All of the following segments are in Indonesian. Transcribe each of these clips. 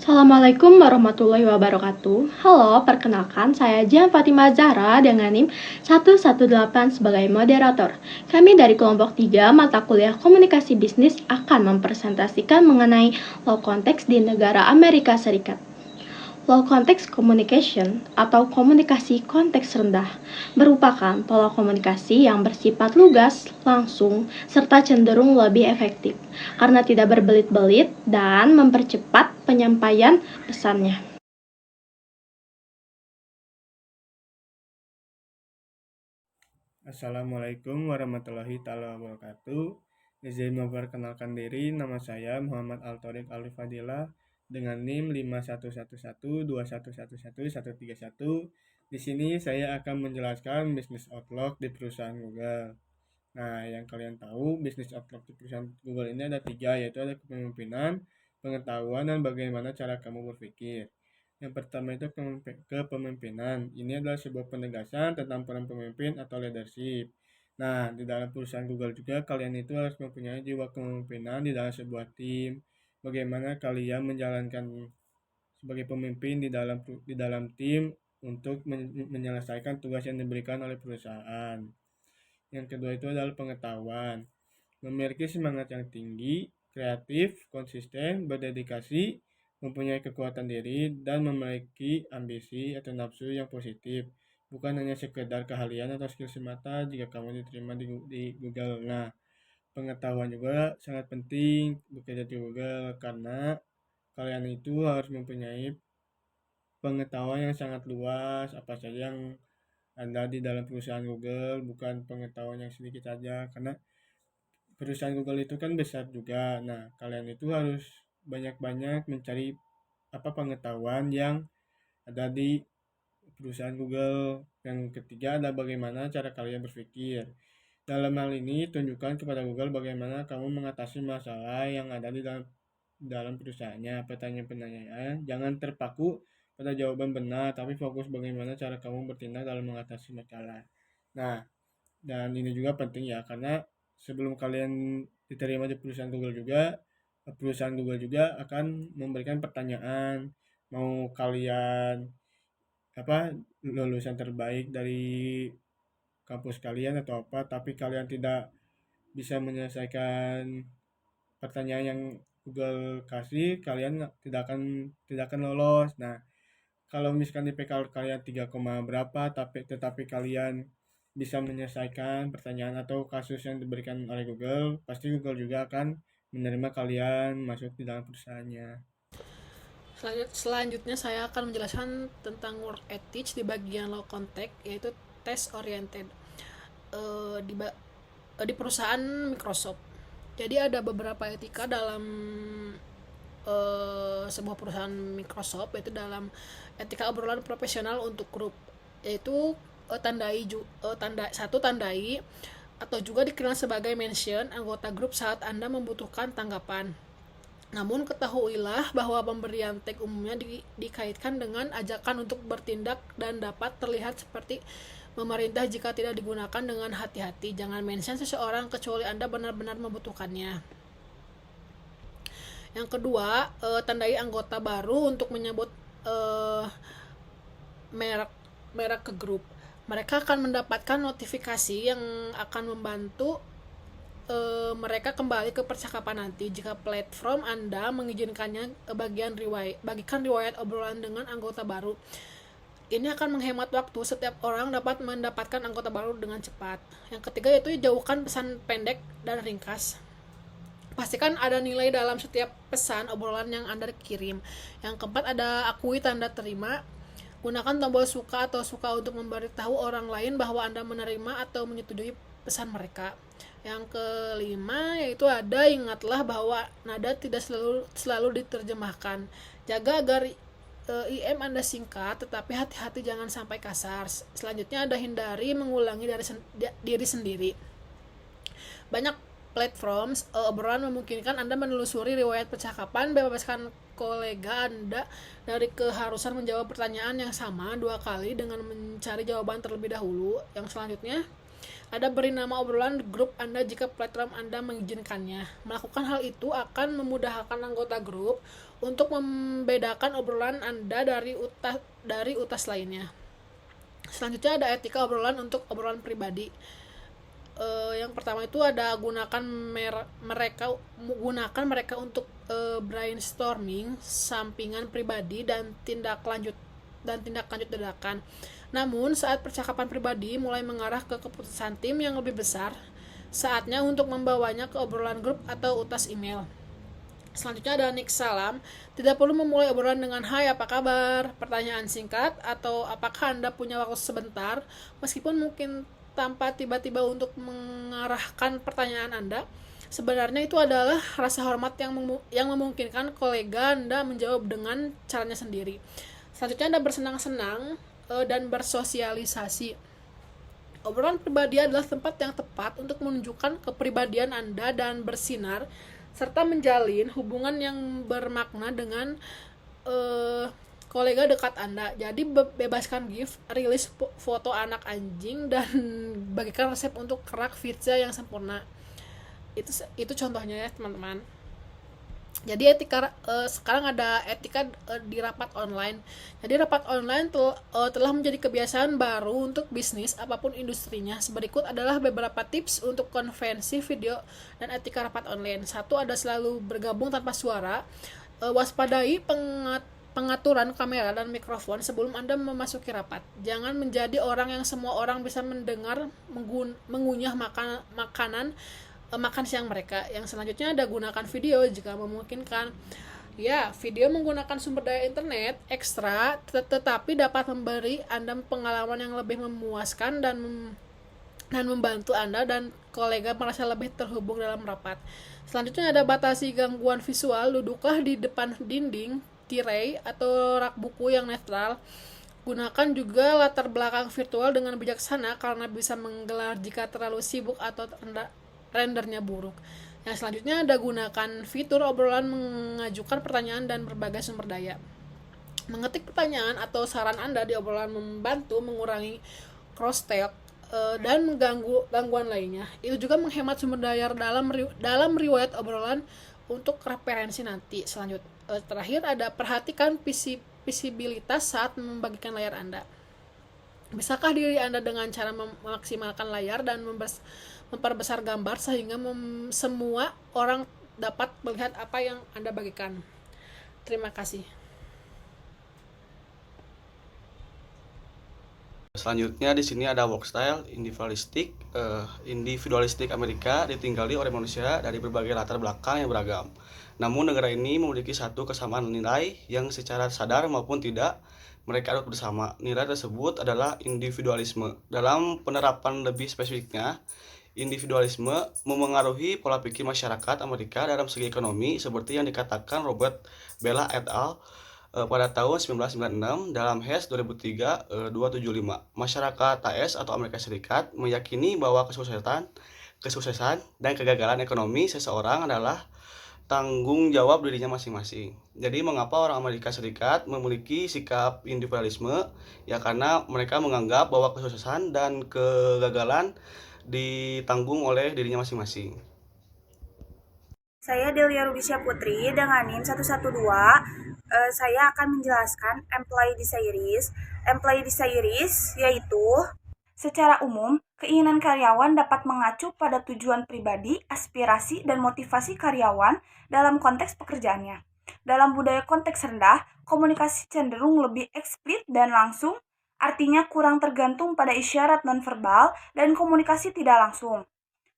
Assalamualaikum warahmatullahi wabarakatuh. Halo, perkenalkan saya Jan Fatimah Zahra dengan NIM 118 sebagai moderator. Kami dari kelompok 3 mata kuliah komunikasi bisnis akan mempresentasikan mengenai low context di negara Amerika Serikat. Low context communication atau komunikasi konteks rendah merupakan pola komunikasi yang bersifat lugas, langsung, serta cenderung lebih efektif karena tidak berbelit-belit dan mempercepat penyampaian pesannya. Assalamualaikum warahmatullahi wabarakatuh. Izin memperkenalkan diri, nama saya Muhammad Al-Thoriq Al-Fadilah dengan NIM 511121111131. Di sini saya akan menjelaskan bisnis outlook di perusahaan Google. Nah, yang kalian tahu, bisnis outlook di perusahaan Google ini ada tiga, yaitu ada kepemimpinan, pengetahuan, dan bagaimana cara kamu berpikir. Yang pertama itu kepemimpinan. Ini adalah sebuah penegasan tentang peran pemimpin atau leadership. Nah, di dalam perusahaan Google juga kalian itu harus mempunyai jiwa kepemimpinan di dalam sebuah tim. Bagaimana kalian menjalankan sebagai pemimpin di dalam tim untuk menyelesaikan tugas yang diberikan oleh perusahaan. Yang kedua itu adalah pengetahuan. Memiliki semangat yang tinggi, kreatif, konsisten, berdedikasi, mempunyai kekuatan diri, dan memiliki ambisi atau nafsu yang positif. Bukan hanya sekedar keahlian atau skill semata jika kamu diterima di Google. Nah, pengetahuan juga sangat penting bekerja di Google karena kalian itu harus mempunyai pengetahuan yang sangat luas apa saja yang ada di dalam perusahaan Google, bukan pengetahuan yang sedikit saja karena perusahaan Google itu kan besar juga. Nah, kalian itu harus banyak-banyak mencari apa pengetahuan yang ada di perusahaan Google. Yang ketiga ada bagaimana cara kalian berpikir. Dalam hal ini, tunjukkan kepada Google bagaimana kamu mengatasi masalah yang ada di dalam perusahaannya. Pertanyaan-pertanyaan jangan terpaku pada jawaban benar, tapi fokus bagaimana cara kamu bertindak dalam mengatasi masalah. Nah, dan ini juga penting ya, karena sebelum kalian diterima di perusahaan Google juga akan memberikan pertanyaan, mau kalian apa lulusan terbaik dari kampus kalian atau apa, tapi kalian tidak bisa menyelesaikan pertanyaan yang Google kasih, kalian tidak akan lolos. Nah, kalau misalkan IPK kalian 3, berapa tetapi kalian bisa menyelesaikan pertanyaan atau kasus yang diberikan oleh Google, pasti Google juga akan menerima kalian masuk di dalam perusahaannya. Selanjutnya saya akan menjelaskan tentang work ethics di bagian low contact, yaitu test oriented di perusahaan Microsoft. Jadi ada beberapa etika dalam sebuah perusahaan Microsoft, yaitu dalam etika obrolan profesional untuk grup, yaitu tandai atau juga dikenal sebagai mention anggota grup saat Anda membutuhkan tanggapan. Namun ketahuilah bahwa pemberian tag umumnya dikaitkan dengan ajakan untuk bertindak dan dapat terlihat seperti memerintah jika tidak digunakan dengan hati-hati. Jangan mention seseorang kecuali Anda benar-benar membutuhkannya. Yang kedua, tandai anggota baru untuk menyebut merek ke grup. Mereka akan mendapatkan notifikasi yang akan membantu mereka kembali ke percakapan nanti jika platform Anda mengizinkannya. Bagikan riwayat obrolan dengan anggota baru. Ini akan menghemat waktu, setiap orang dapat mendapatkan anggota baru dengan cepat. Yang ketiga yaitu jauhkan pesan pendek dan ringkas. Pastikan ada nilai dalam setiap pesan obrolan yang Anda kirim. Yang keempat ada akui tanda terima. Gunakan tombol suka atau suka untuk memberitahu orang lain bahwa Anda menerima atau menyetujui pesan mereka. Yang kelima yaitu ada ingatlah bahwa nada tidak selalu diterjemahkan. Jaga agar IM Anda singkat, tetapi hati-hati jangan sampai kasar. Selanjutnya ada hindari mengulangi dari diri sendiri. Banyak platform obrolan memungkinkan Anda menelusuri riwayat percakapan, bebaskan kolega Anda dari keharusan menjawab pertanyaan yang sama 2 kali dengan mencari jawaban terlebih dahulu. Yang selanjutnya Ada beri nama obrolan grup Anda jika platform Anda mengizinkannya. Melakukan hal itu akan memudahkan anggota grup untuk membedakan obrolan Anda dari utas lainnya. Selanjutnya ada etika obrolan untuk obrolan pribadi. Yang pertama itu ada gunakan mereka untuk brainstorming, sampingan pribadi dan tindak lanjut dadakan. Namun saat percakapan pribadi mulai mengarah ke keputusan tim yang lebih besar, saatnya untuk membawanya ke obrolan grup atau utas email. Selanjutnya ada Nick Salam. Tidak perlu memulai obrolan dengan "Hai, apa kabar?", pertanyaan singkat, atau "Apakah Anda punya waktu sebentar?", meskipun mungkin tanpa tiba-tiba untuk mengarahkan pertanyaan Anda. Sebenarnya itu adalah rasa hormat yang memungkinkan kolega Anda menjawab dengan caranya sendiri. Selanjutnya Anda bersenang-senang dan bersosialisasi. Obrolan pribadi adalah tempat yang tepat untuk menunjukkan kepribadian Anda dan bersinar, serta menjalin hubungan yang bermakna dengan kolega dekat Anda. Jadi bebaskan gift, rilis foto anak anjing, dan bagikan resep untuk kerak pizza yang sempurna. Itu contohnya ya teman-teman. Jadi sekarang ada etika di rapat online. Jadi rapat online telah menjadi kebiasaan baru untuk bisnis apapun industrinya. Berikut adalah beberapa tips untuk konvensi video dan etika rapat online. 1. Ada selalu bergabung tanpa suara. Waspadai pengaturan kamera dan mikrofon sebelum Anda memasuki rapat. Jangan menjadi orang yang semua orang bisa mendengar mengunyah makan siang mereka. Yang selanjutnya ada gunakan video jika memungkinkan. Ya, video menggunakan sumber daya internet ekstra tetapi dapat memberi Anda pengalaman yang lebih memuaskan dan membantu Anda dan kolega merasa lebih terhubung dalam rapat. Selanjutnya ada batasi gangguan visual. Duduklah di depan dinding, tirai, atau rak buku yang netral. Gunakan juga latar belakang virtual dengan bijaksana karena bisa menggelar jika terlalu sibuk atau rendernya buruk. Yang selanjutnya ada gunakan fitur obrolan mengajukan pertanyaan dan berbagai sumber daya. Mengetik pertanyaan atau saran Anda di obrolan membantu mengurangi crosstalk dan mengganggu gangguan lainnya. Itu juga menghemat sumber daya dalam riwayat obrolan untuk referensi nanti. Terakhir ada perhatikan visibilitas saat membagikan layar Anda. Bisakah diri Anda dengan cara memaksimalkan layar dan memperbesar gambar sehingga semua orang dapat melihat apa yang Anda bagikan? Terima kasih. Selanjutnya di sini ada work style individualistik Amerika ditinggali oleh manusia dari berbagai latar belakang yang beragam. Namun negara ini memiliki satu kesamaan nilai yang secara sadar maupun tidak mereka adopsi bersama. Nilai tersebut adalah individualisme. Dalam penerapan lebih spesifiknya, individualisme memengaruhi pola pikir masyarakat Amerika dalam segi ekonomi seperti yang dikatakan Robert Bella et al. Pada tahun 1996 dalam HES 2003-275. Masyarakat AS atau Amerika Serikat meyakini bahwa kesuksesan dan kegagalan ekonomi seseorang adalah tanggung jawab dirinya masing-masing. Jadi mengapa orang Amerika Serikat memiliki sikap individualisme? Ya karena mereka menganggap bahwa kesuksesan dan kegagalan ditanggung oleh dirinya masing-masing. Saya Delia Rubisya Putri dengan NIM 112. Saya akan menjelaskan employee desires. Employee desires yaitu secara umum, keinginan karyawan dapat mengacu pada tujuan pribadi, aspirasi, dan motivasi karyawan dalam konteks pekerjaannya. Dalam budaya konteks rendah, komunikasi cenderung lebih eksplisit dan langsung, artinya kurang tergantung pada isyarat nonverbal dan komunikasi tidak langsung.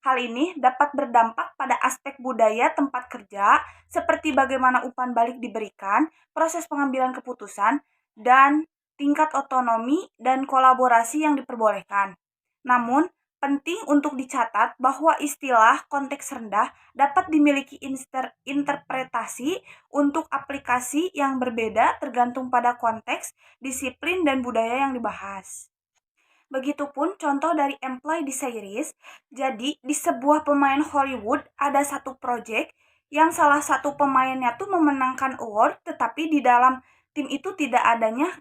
Hal ini dapat berdampak pada aspek budaya tempat kerja, seperti bagaimana umpan balik diberikan, proses pengambilan keputusan, dan tingkat otonomi dan kolaborasi yang diperbolehkan. Namun, penting untuk dicatat bahwa istilah konteks rendah dapat dimiliki interpretasi untuk aplikasi yang berbeda tergantung pada konteks, disiplin, dan budaya yang dibahas. Begitupun contoh dari employee desires. Jadi di sebuah pemain Hollywood ada satu project yang salah satu pemainnya tuh memenangkan award, tetapi di dalam tim itu tidak adanya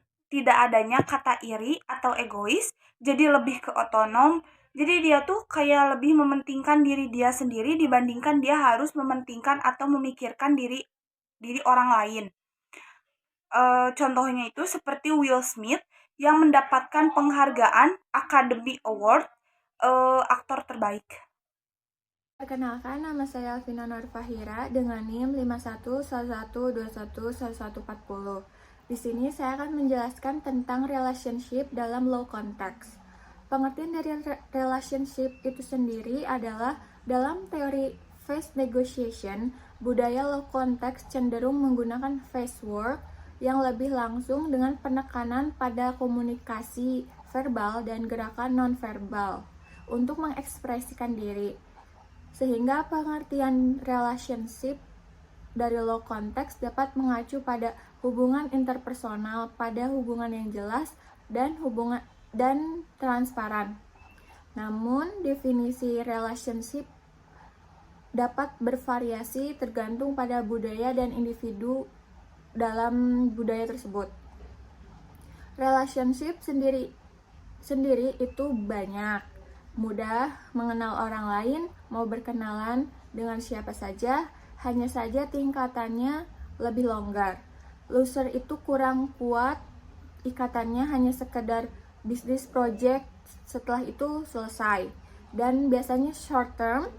kata iri atau egois, jadi lebih ke otonom Jadi dia tuh kayak lebih mementingkan diri dia sendiri dibandingkan dia harus mementingkan atau memikirkan diri orang lain. Contohnya itu seperti Will Smith yang mendapatkan penghargaan Academy Award aktor terbaik. Perkenalkan, nama saya Alvina Nurfahira dengan NIM 5111211140. Di sini saya akan menjelaskan tentang relationship dalam low context. Pengertian dari relationship itu sendiri adalah dalam teori face negotiation, budaya low context cenderung menggunakan face work yang lebih langsung dengan penekanan pada komunikasi verbal dan gerakan nonverbal untuk mengekspresikan diri. Sehingga pengertian relationship dari low context dapat mengacu pada hubungan interpersonal, pada hubungan yang jelas dan transparan. Namun, definisi relationship dapat bervariasi tergantung pada budaya dan individu dalam budaya tersebut. Relationship sendiri itu banyak. Mudah mengenal orang lain, mau berkenalan dengan siapa saja, hanya saja tingkatannya lebih longgar. Loser itu kurang kuat, ikatannya hanya sekedar bisnis project, setelah itu selesai. Dan biasanya short term,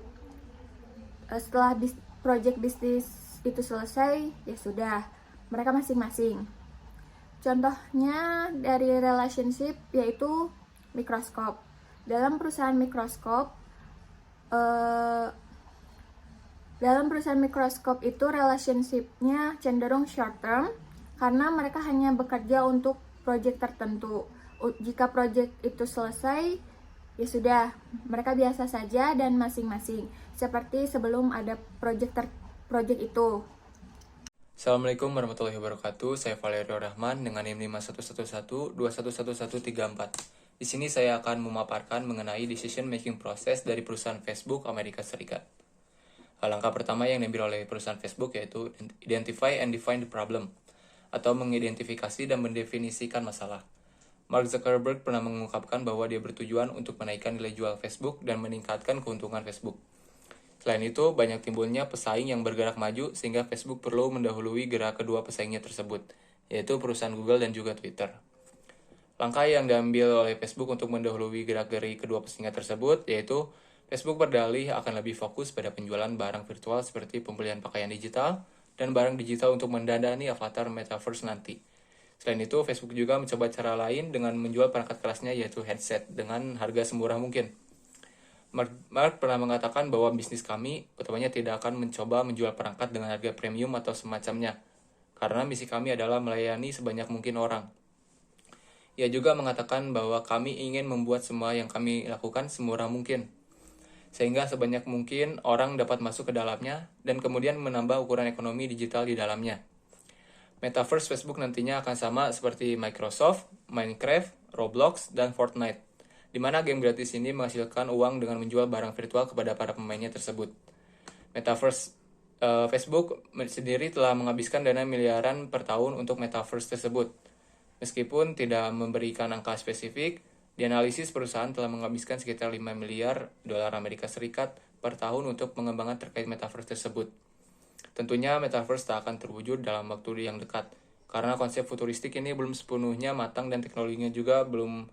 setelah project bisnis itu selesai, ya sudah, mereka masing-masing. Contohnya dari relationship yaitu Microsoft. Dalam perusahaan Microsoft itu relationship-nya cenderung short term karena mereka hanya bekerja untuk project tertentu. Jika project itu selesai, ya sudah, mereka biasa saja dan masing-masing seperti sebelum ada project itu. Assalamualaikum warahmatullahi wabarakatuh. Saya Valerio Rahman dengan NIM 5111211134. Di sini saya akan memaparkan mengenai decision making process dari perusahaan Facebook Amerika Serikat. Langkah pertama yang diambil oleh perusahaan Facebook yaitu identify and define the problem, atau mengidentifikasi dan mendefinisikan masalah. Mark Zuckerberg pernah mengungkapkan bahwa dia bertujuan untuk menaikkan nilai jual Facebook dan meningkatkan keuntungan Facebook. Selain itu, banyak timbulnya pesaing yang bergerak maju sehingga Facebook perlu mendahului gerak kedua pesaingnya tersebut, yaitu perusahaan Google dan juga Twitter. Langkah yang diambil oleh Facebook untuk mendahului gerak-geri kedua pesaingnya tersebut yaitu Facebook berdalih akan lebih fokus pada penjualan barang virtual seperti pembelian pakaian digital dan barang digital untuk mendandani avatar metaverse nanti. Selain itu, Facebook juga mencoba cara lain dengan menjual perangkat kelasnya yaitu headset dengan harga semurah mungkin. Mark pernah mengatakan bahwa bisnis kami utamanya tidak akan mencoba menjual perangkat dengan harga premium atau semacamnya, karena misi kami adalah melayani sebanyak mungkin orang. Ia juga mengatakan bahwa kami ingin membuat semua yang kami lakukan semurah mungkin, sehingga sebanyak mungkin orang dapat masuk ke dalamnya dan kemudian menambah ukuran ekonomi digital di dalamnya. Metaverse Facebook nantinya akan sama seperti Microsoft, Minecraft, Roblox, dan Fortnite, di mana game gratis ini menghasilkan uang dengan menjual barang virtual kepada para pemainnya tersebut. Metaverse Facebook sendiri telah menghabiskan dana miliaran per tahun untuk Metaverse tersebut. Meskipun tidak memberikan angka spesifik, dianalisis perusahaan telah menghabiskan sekitar 5 miliar dolar Amerika Serikat per tahun untuk pengembangan terkait Metaverse tersebut. Tentunya Metaverse tak akan terwujud dalam waktu yang dekat, karena konsep futuristik ini belum sepenuhnya matang dan teknologinya juga belum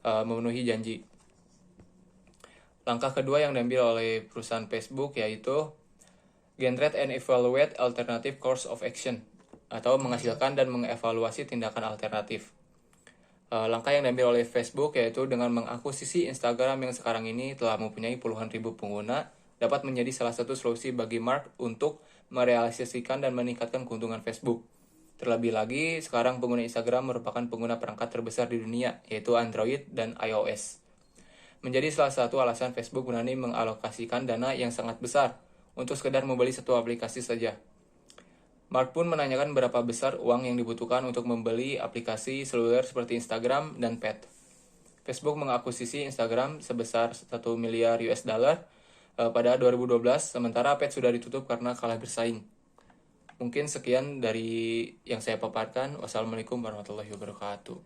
memenuhi janji. Langkah kedua yang diambil oleh perusahaan Facebook yaitu generate and evaluate alternative course of action, atau menghasilkan dan mengevaluasi tindakan alternatif. Langkah yang diambil oleh Facebook yaitu dengan mengakuisisi Instagram yang sekarang ini telah mempunyai puluhan ribu pengguna dapat menjadi salah satu solusi bagi Mark untuk merealisasikan dan meningkatkan keuntungan Facebook. Terlebih lagi, sekarang pengguna Instagram merupakan pengguna perangkat terbesar di dunia, yaitu Android dan iOS. Menjadi salah satu alasan Facebook berani mengalokasikan dana yang sangat besar untuk sekedar membeli satu aplikasi saja. Mark pun menanyakan berapa besar uang yang dibutuhkan untuk membeli aplikasi seluler seperti Instagram dan Pet. Facebook mengakuisisi Instagram sebesar 1 miliar US dollar pada 2012, sementara Pet sudah ditutup karena kalah bersaing. Mungkin sekian dari yang saya paparkan. Wassalamualaikum warahmatullahi wabarakatuh.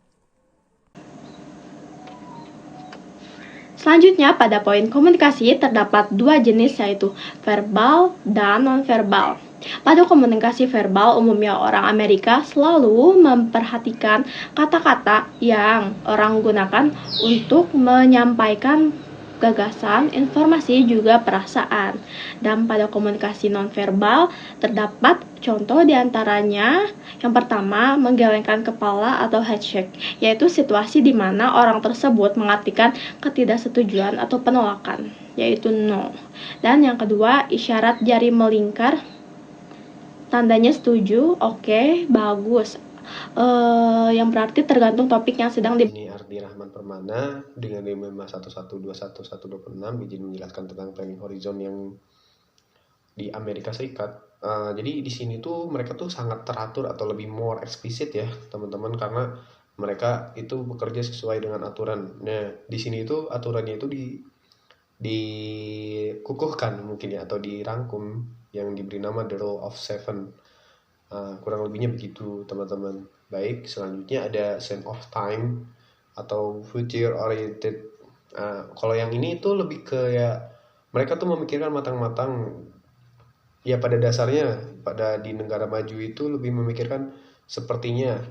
Selanjutnya, pada poin komunikasi terdapat dua jenis, yaitu verbal dan nonverbal. Pada komunikasi verbal, umumnya orang Amerika selalu memperhatikan kata-kata yang orang gunakan untuk menyampaikan gagasan, informasi, juga perasaan. Dan pada komunikasi nonverbal terdapat contoh diantaranya. Yang pertama, menggelengkan kepala atau head shake, yaitu situasi di mana orang tersebut mengartikan ketidaksetujuan atau penolakan, yaitu no. Dan yang kedua, isyarat jari melingkar, tandanya setuju, oke, bagus. Yang berarti tergantung topik yang sedang Ini Ardi Rahman Permana dengan NIM 511211126 izin menjelaskan tentang planning horizon yang di Amerika Serikat. Jadi di sini tuh mereka tuh sangat teratur atau lebih more eksplisit ya teman-teman, karena mereka itu bekerja sesuai dengan aturan. Nah di sini itu aturannya itu dikukuhkan mungkin ya, atau dirangkum yang diberi nama The Rule of Seven. Kurang lebihnya begitu teman-teman. Baik, selanjutnya ada sense of time atau future oriented. Kalau yang ini itu lebih ke ya mereka tuh memikirkan matang-matang. Ya pada dasarnya di negara maju itu lebih memikirkan sepertinya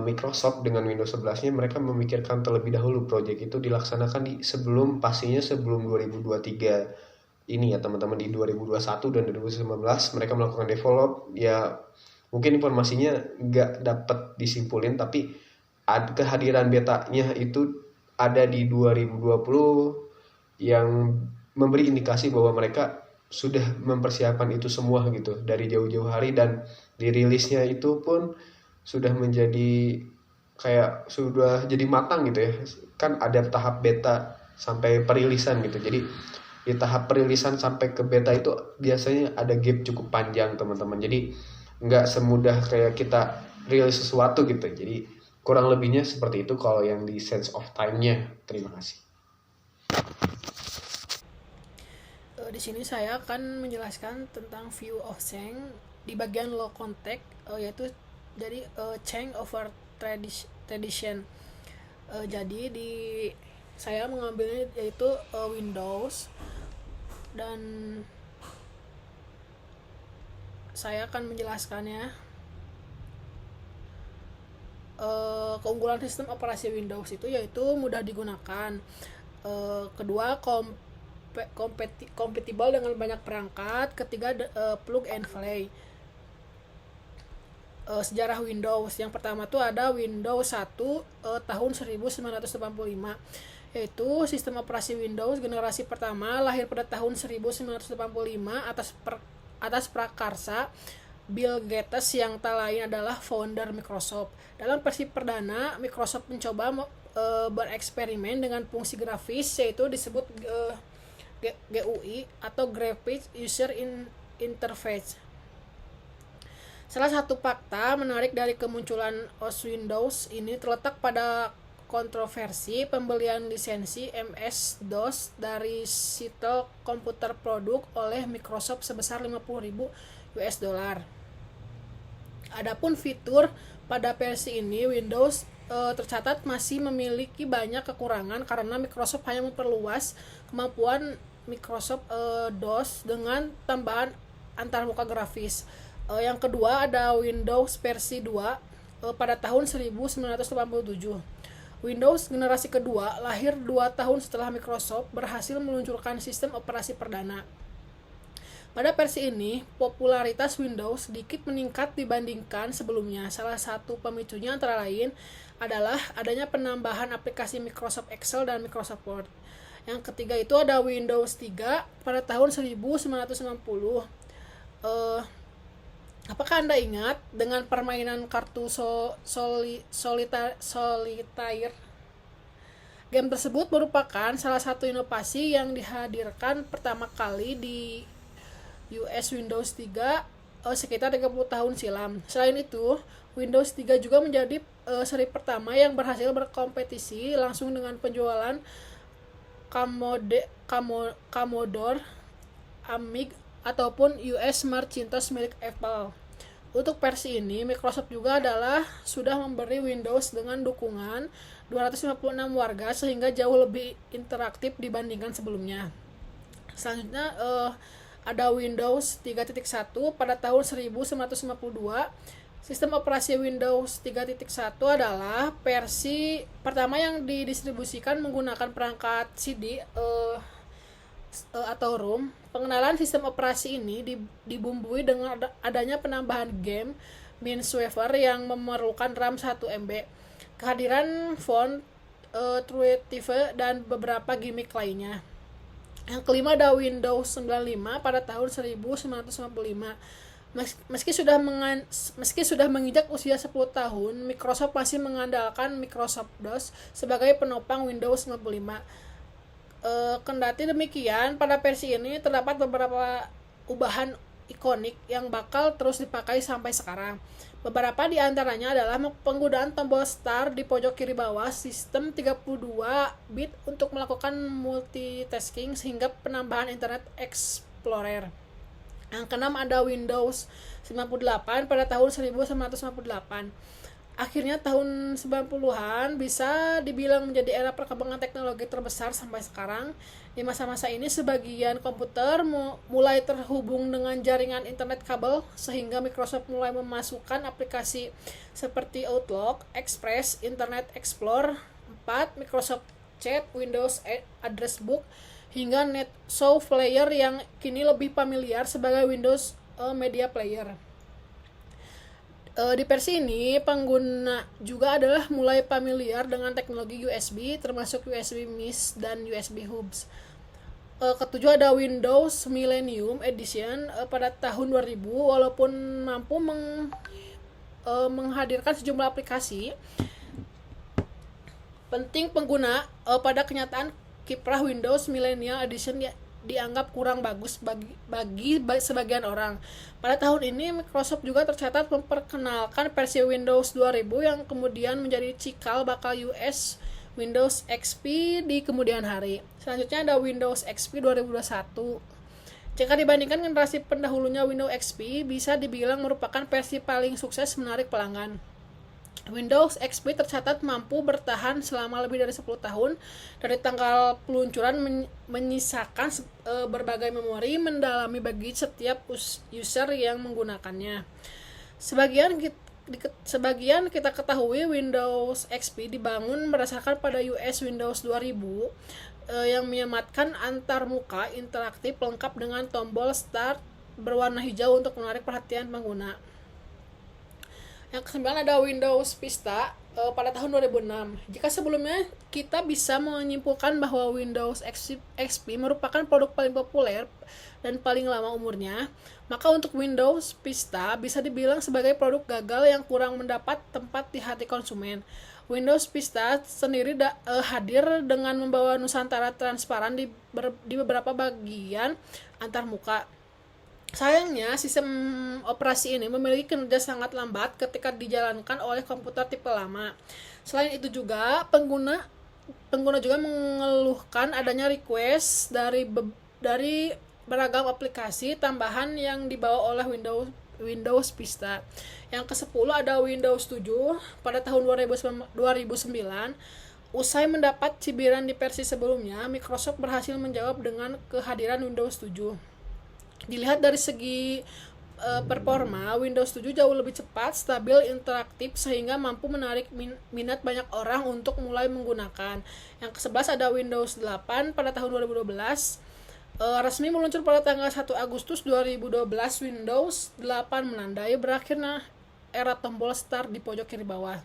Microsoft dengan Windows 11-nya mereka memikirkan terlebih dahulu proyek itu dilaksanakan sebelum 2023 ini ya teman-teman. Di 2021 dan 2019 mereka melakukan develop ya. Mungkin informasinya nggak dapat disimpulin, tapi kehadiran betanya itu ada di 2020 yang memberi indikasi bahwa mereka sudah mempersiapkan itu semua gitu dari jauh-jauh hari, dan dirilisnya itu pun sudah menjadi kayak sudah jadi matang gitu ya. Kan ada tahap beta sampai perilisan gitu. Jadi di tahap perilisan sampai ke beta itu biasanya ada gap cukup panjang teman-teman. Jadi nggak semudah kayak kita rilis sesuatu gitu. Jadi kurang lebihnya seperti itu kalau yang di sense of time-nya. Terima kasih. Di sini saya akan menjelaskan tentang view of change di bagian low context, yaitu jadi change over tradition. Jadi saya mengambilnya yaitu Windows, dan saya akan menjelaskannya. Keunggulan sistem operasi Windows itu yaitu mudah digunakan, kedua kompatibel dengan banyak perangkat, ketiga plug and play. Sejarah Windows, yang pertama tuh ada Windows 1 tahun 1985, yaitu sistem operasi Windows generasi pertama lahir pada tahun 1985 atas prakarsa Bill Gates yang tak lain adalah founder Microsoft. Dalam versi perdana, Microsoft mencoba bereksperimen dengan fungsi grafis, yaitu disebut GUI atau Graphic User Interface. Salah satu fakta menarik dari kemunculan OS Windows ini terletak pada kontroversi pembelian lisensi MS-DOS dari Seattle Computer Product oleh Microsoft sebesar $50.000. Adapun fitur pada versi ini, Windows tercatat masih memiliki banyak kekurangan karena Microsoft hanya memperluas kemampuan Microsoft DOS dengan tambahan antarmuka grafis. Yang kedua ada Windows versi 2 pada tahun 1987. Windows generasi kedua lahir 2 tahun setelah Microsoft berhasil meluncurkan sistem operasi perdana. Pada versi ini, popularitas Windows sedikit meningkat dibandingkan sebelumnya. Salah satu pemicunya antara lain adalah adanya penambahan aplikasi Microsoft Excel dan Microsoft Word. Yang ketiga itu ada Windows 3 pada tahun 1990. Apakah Anda ingat dengan permainan kartu solitaire? Game tersebut merupakan salah satu inovasi yang dihadirkan pertama kali di US Windows 3 sekitar 30 tahun silam. Selain itu, Windows 3 juga menjadi seri pertama yang berhasil berkompetisi langsung dengan penjualan Commodore, Amiga, ataupun US Macintosh milik Apple. Untuk versi ini, Microsoft juga sudah memberi Windows dengan dukungan 256 warga sehingga jauh lebih interaktif dibandingkan sebelumnya. Selanjutnya ada Windows 3.1 pada tahun 1952. Sistem operasi Windows 3.1 adalah versi pertama yang didistribusikan menggunakan perangkat CD atau ROM. Pengenalan sistem operasi ini dibumbui dengan adanya penambahan game Minesweeper yang memerlukan RAM 1 MB, kehadiran font True TV dan beberapa gimmick lainnya. Yang kelima ada Windows 95 pada tahun 1995. Meski sudah menginjak usia 10 tahun, Microsoft masih mengandalkan Microsoft DOS sebagai penopang Windows 95. Kendati demikian, pada versi ini terdapat beberapa ubahan ikonik yang bakal terus dipakai sampai sekarang. Beberapa di antaranya adalah penggunaan tombol Start di pojok kiri bawah, sistem 32-bit untuk melakukan multitasking, sehingga penambahan Internet Explorer. Yang keenam ada Windows 98 pada tahun 1998. Akhirnya tahun 90-an bisa dibilang menjadi era perkembangan teknologi terbesar sampai sekarang. Di masa-masa ini sebagian komputer mulai terhubung dengan jaringan internet kabel, sehingga Microsoft mulai memasukkan aplikasi seperti Outlook, Express, Internet Explorer 4, Microsoft Chat, Windows Address Book, hingga NetShow Player yang kini lebih familiar sebagai Windows Media Player. Di versi ini, pengguna juga adalah mulai familiar dengan teknologi USB, termasuk USB Mish dan USB Hubs. Ketujuh ada Windows Millennium Edition pada tahun 2000, walaupun mampu menghadirkan sejumlah aplikasi penting pengguna, pada kenyataan kiprah Windows Millennium Edition dianggap kurang bagus bagi sebagian orang. Pada tahun ini, Microsoft juga tercatat memperkenalkan versi Windows 2000 yang kemudian menjadi cikal bakal Windows XP di kemudian hari. Selanjutnya ada Windows XP 2021. Jika dibandingkan generasi pendahulunya, Windows XP bisa dibilang merupakan versi paling sukses menarik pelanggan. Windows XP tercatat mampu bertahan selama lebih dari 10 tahun dari tanggal peluncuran, menyisakan berbagai memori mendalami bagi setiap user yang menggunakannya. Sebagian kita ketahui Windows XP dibangun berdasarkan pada Windows 2000 yang menyematkan antarmuka interaktif lengkap dengan tombol Start berwarna hijau untuk menarik perhatian pengguna. Yang kesembilan ada Windows Vista pada tahun 2006. Jika sebelumnya kita bisa menyimpulkan bahwa Windows XP merupakan produk paling populer dan paling lama umurnya, maka untuk Windows Vista bisa dibilang sebagai produk gagal yang kurang mendapat tempat di hati konsumen. Windows Vista sendiri hadir dengan membawa nusantara transparan di beberapa bagian antarmuka. Sayangnya, sistem operasi ini memiliki kinerja sangat lambat ketika dijalankan oleh komputer tipe lama. Selain itu juga, pengguna juga mengeluhkan adanya request dari beragam aplikasi tambahan yang dibawa oleh Windows Vista. Yang ke-10 ada Windows 7 pada tahun 2009. Usai mendapat cibiran di versi sebelumnya, Microsoft berhasil menjawab dengan kehadiran Windows 7. Dilihat dari segi performa, Windows 7 jauh lebih cepat, stabil, interaktif, sehingga mampu menarik minat banyak orang untuk mulai menggunakan. Yang ke-11 ada Windows 8 pada tahun 2012. Resmi meluncur pada tanggal 1 Agustus 2012, Windows 8 menandai berakhirnya era tombol Start di pojok kiri bawah.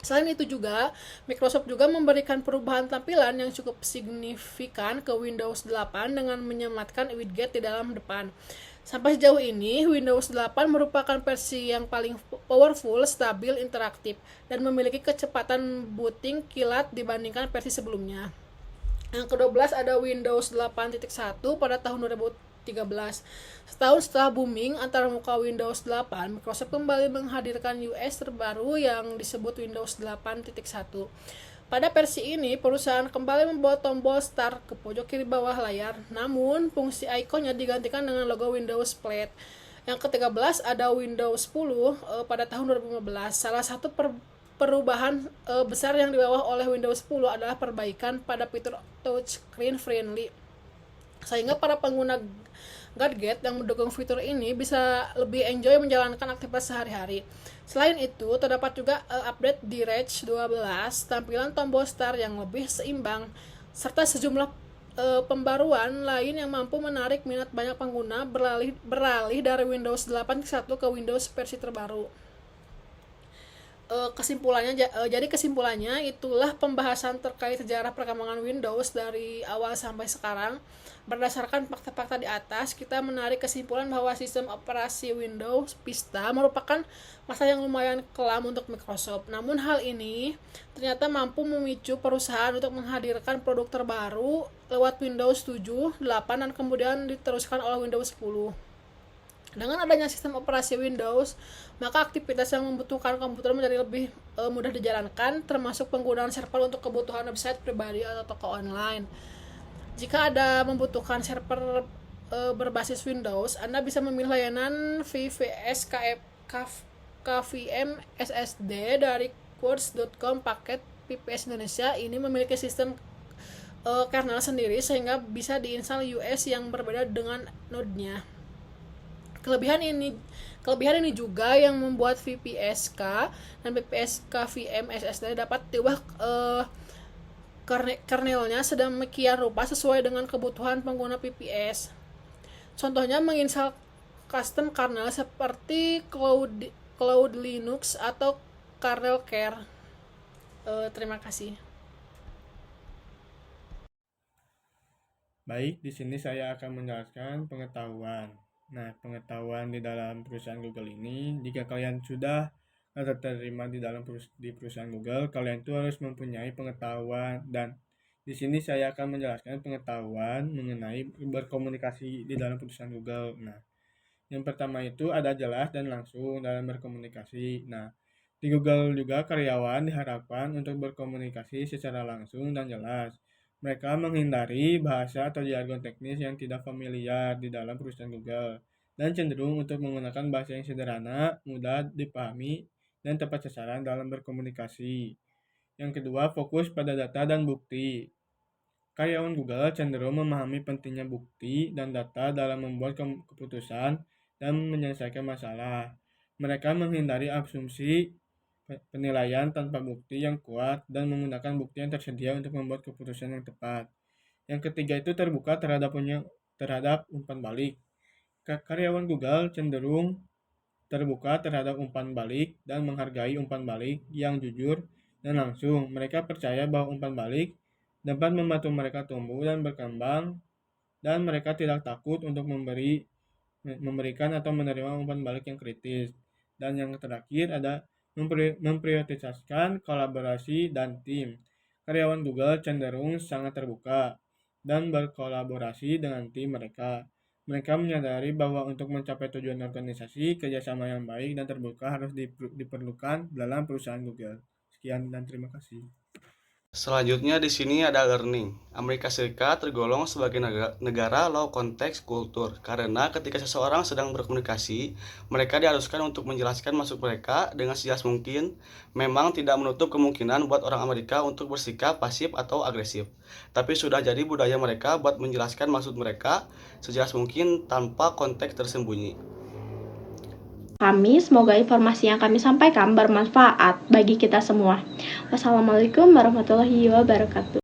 Selain itu juga, Microsoft juga memberikan perubahan tampilan yang cukup signifikan ke Windows 8 dengan menyematkan widget di dalam depan. Sampai sejauh ini, Windows 8 merupakan versi yang paling powerful, stabil, interaktif, dan memiliki kecepatan booting kilat dibandingkan versi sebelumnya. Yang ke-12 ada Windows 8.1 pada tahun 2013. Setahun setelah booming antarmuka Windows 8, Microsoft kembali menghadirkan terbaru yang disebut Windows 8.1. Pada versi ini, perusahaan kembali membawa tombol Start ke pojok kiri bawah layar, namun fungsi ikonnya digantikan dengan logo Windows Plate. Yang ke-13 ada Windows 10 pada tahun 2015. Salah satu perubahan besar yang dibawa oleh Windows 10 adalah perbaikan pada fitur touchscreen friendly, sehingga para pengguna gadget yang mendukung fitur ini bisa lebih enjoy menjalankan aktivitas sehari-hari. Selain itu, terdapat juga update di Rage 12, tampilan tombol start yang lebih seimbang, serta sejumlah pembaruan lain yang mampu menarik minat banyak pengguna beralih dari Windows 8.1 ke Windows versi terbaru. Jadi kesimpulannya itulah pembahasan terkait sejarah perkembangan Windows dari awal sampai sekarang. Berdasarkan fakta-fakta di atas, kita menarik kesimpulan bahwa sistem operasi Windows Vista merupakan masa yang lumayan kelam untuk Microsoft. Namun hal ini ternyata mampu memicu perusahaan untuk menghadirkan produk terbaru lewat Windows 7, 8, dan kemudian diteruskan oleh Windows 10. Dengan adanya sistem operasi Windows, maka aktivitas yang membutuhkan komputer menjadi lebih mudah dijalankan, termasuk penggunaan server untuk kebutuhan website pribadi atau toko online. Jika Anda membutuhkan server berbasis Windows, Anda bisa memilih layanan VVS KVM SSD dari Quartz.com. Paket VPS Indonesia ini memiliki sistem kernel sendiri sehingga bisa diinstal US yang berbeda dengan node-nya. Kelebihan ini juga yang membuat VPSK dan VPSK VM SSD dapat diubah kernelnya sedemikian rupa sesuai dengan kebutuhan pengguna VPS. Contohnya menginstal custom kernel seperti Cloud Linux atau Kernel Care. Terima kasih. Baik, di sini saya akan menjelaskan pengetahuan. Nah, pengetahuan di dalam perusahaan Google ini, jika kalian sudah terterima di perusahaan Google, kalian itu harus mempunyai pengetahuan, dan di sini saya akan menjelaskan pengetahuan mengenai berkomunikasi di dalam perusahaan Google. Nah, yang pertama itu ada jelas dan langsung dalam berkomunikasi. Nah, di Google juga karyawan diharapkan untuk berkomunikasi secara langsung dan jelas. Mereka menghindari bahasa atau jargon teknis yang tidak familiar di dalam perusahaan Google dan cenderung untuk menggunakan bahasa yang sederhana, mudah dipahami, dan tepat sasaran dalam berkomunikasi. Yang kedua, fokus pada data dan bukti. Karyawan Google cenderung memahami pentingnya bukti dan data dalam membuat keputusan dan menyelesaikan masalah. Mereka menghindari asumsi, penilaian tanpa bukti yang kuat, dan menggunakan bukti yang tersedia untuk membuat keputusan yang tepat. Yang ketiga itu terbuka terhadap umpan balik. Karyawan Google cenderung terbuka terhadap umpan balik dan menghargai umpan balik yang jujur dan langsung. Mereka percaya bahwa umpan balik dapat membantu mereka tumbuh dan berkembang, dan mereka tidak takut untuk memberikan atau menerima umpan balik yang kritis. Dan yang terakhir ada memprioritaskan kolaborasi dan tim. Karyawan Google cenderung sangat terbuka dan berkolaborasi dengan tim mereka. Mereka menyadari bahwa untuk mencapai tujuan organisasi, kerjasama yang baik dan terbuka harus diperlukan dalam perusahaan Google. Sekian dan terima kasih. Selanjutnya di sini ada learning. Amerika Serikat tergolong sebagai negara low context culture karena ketika seseorang sedang berkomunikasi, mereka diharuskan untuk menjelaskan maksud mereka dengan sejelas mungkin. Memang tidak menutup kemungkinan buat orang Amerika untuk bersikap pasif atau agresif, tapi sudah jadi budaya mereka buat menjelaskan maksud mereka sejelas mungkin tanpa konteks tersembunyi. Semoga informasi yang kami sampaikan bermanfaat bagi kita semua. Wassalamualaikum warahmatullahi wabarakatuh.